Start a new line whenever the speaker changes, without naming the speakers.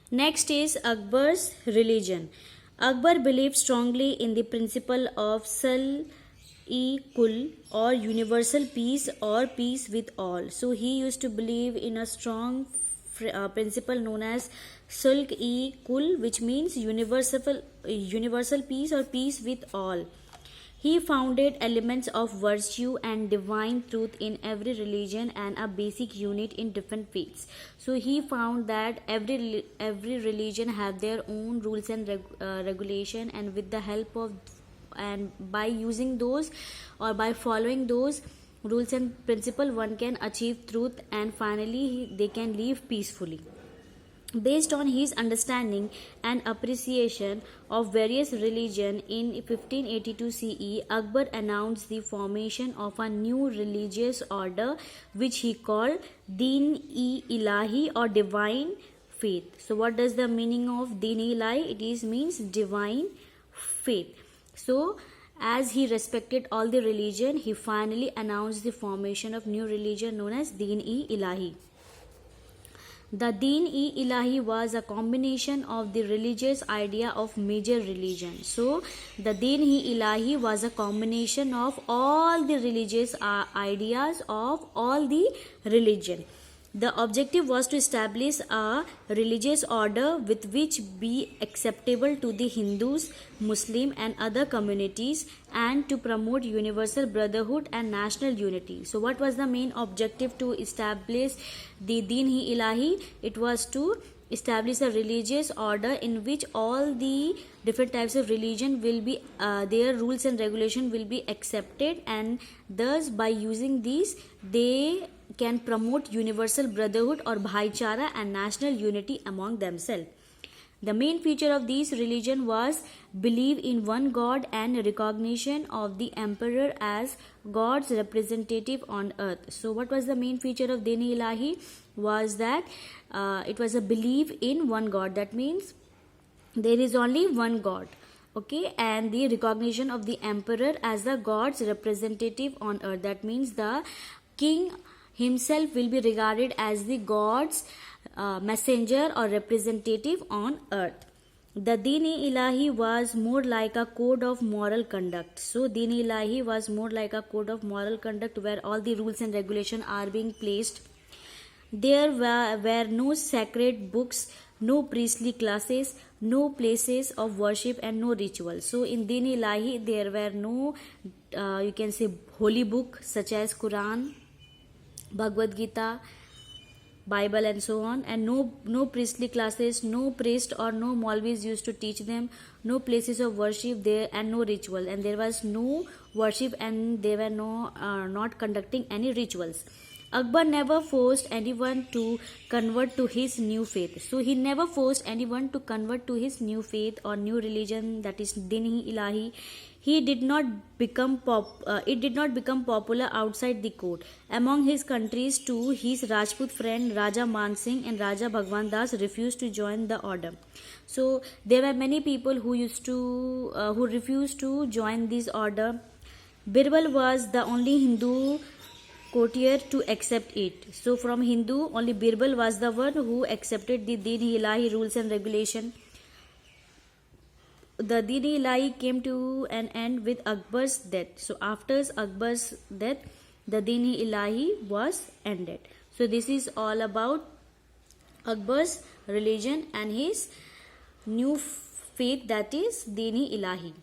Next is Akbar's religion. Akbar believed strongly in the principle of Sul-e-Kul, or universal peace or peace with all. So he used to believe in a strong principle known as Sulk-e-Kul, which means universal peace or peace with all. He founded elements of virtue and divine truth in every religion and a basic unit in different faiths. So he found that every religion have their own rules and regulation, and with the help of and by using those or by following those rules and principle, one can achieve truth, and finally they can live peacefully. Based on his understanding and appreciation of various religions, in 1582 CE, Akbar announced the formation of a new religious order which he called Din-e-Ilahi, or divine faith. So what does the meaning of Din-e-Ilahi? It is means divine faith. So as he respected all the religion, he finally announced the formation of new religion known as Din-e-Ilahi. The Din-e-Ilahi was a combination of the religious idea of major religion. So the Din-e-Ilahi was a combination of all the religious ideas of all the religion. The objective was to establish a religious order with which be acceptable to the Hindus, Muslim and other communities, and to promote universal brotherhood and national unity. So what was the main objective to establish the Din-e-Ilahi? It was to establish a religious order in which all the different types of religion will be their rules and regulation will be accepted, and thus by using these they can promote universal brotherhood or bhaichara and national unity among themselves. The main feature of this religion was belief in one God and recognition of the emperor as God's representative on earth. So what was the main feature of Din-e-Ilahi? Was that it was a belief in one God. That means there is only one God. Okay, and the recognition of the emperor as the God's representative on earth. That means the king himself will be regarded as the God's messenger or representative on earth. The Din-e-Ilahi was more like a code of moral conduct. So Din-e-Ilahi was more like a code of moral conduct where all the rules and regulations are being placed. There were no sacred books, no priestly classes, no places of worship and no rituals. So in Din-e-Ilahi there were no you can say holy book such as Quran, Bhagavad Gita, Bible and so on, and no priestly classes, no priest or no Maulvis used to teach them, no places of worship there and no ritual, and there was no worship and they were not conducting any rituals. Akbar never forced anyone to convert to his new faith. So he never forced anyone to convert to his new faith or new religion, that is Din-e-Ilahi. He did not become it did not become popular outside the court. Among his countries too, his Rajput friend Raja Man Singh and Raja Bhagwan Das refused to join the order. So there were many people who refused to join this order. Birbal was the only Hindu courtier to accept it. So from Hindu, only Birbal was the one who accepted the Din-e-Ilahi rules and regulation. The Din-e-Ilahi came to an end with Akbar's death. So after Akbar's death, the Din-e-Ilahi was ended. So this is all about Akbar's religion and his new faith, that is Din-e-Ilahi.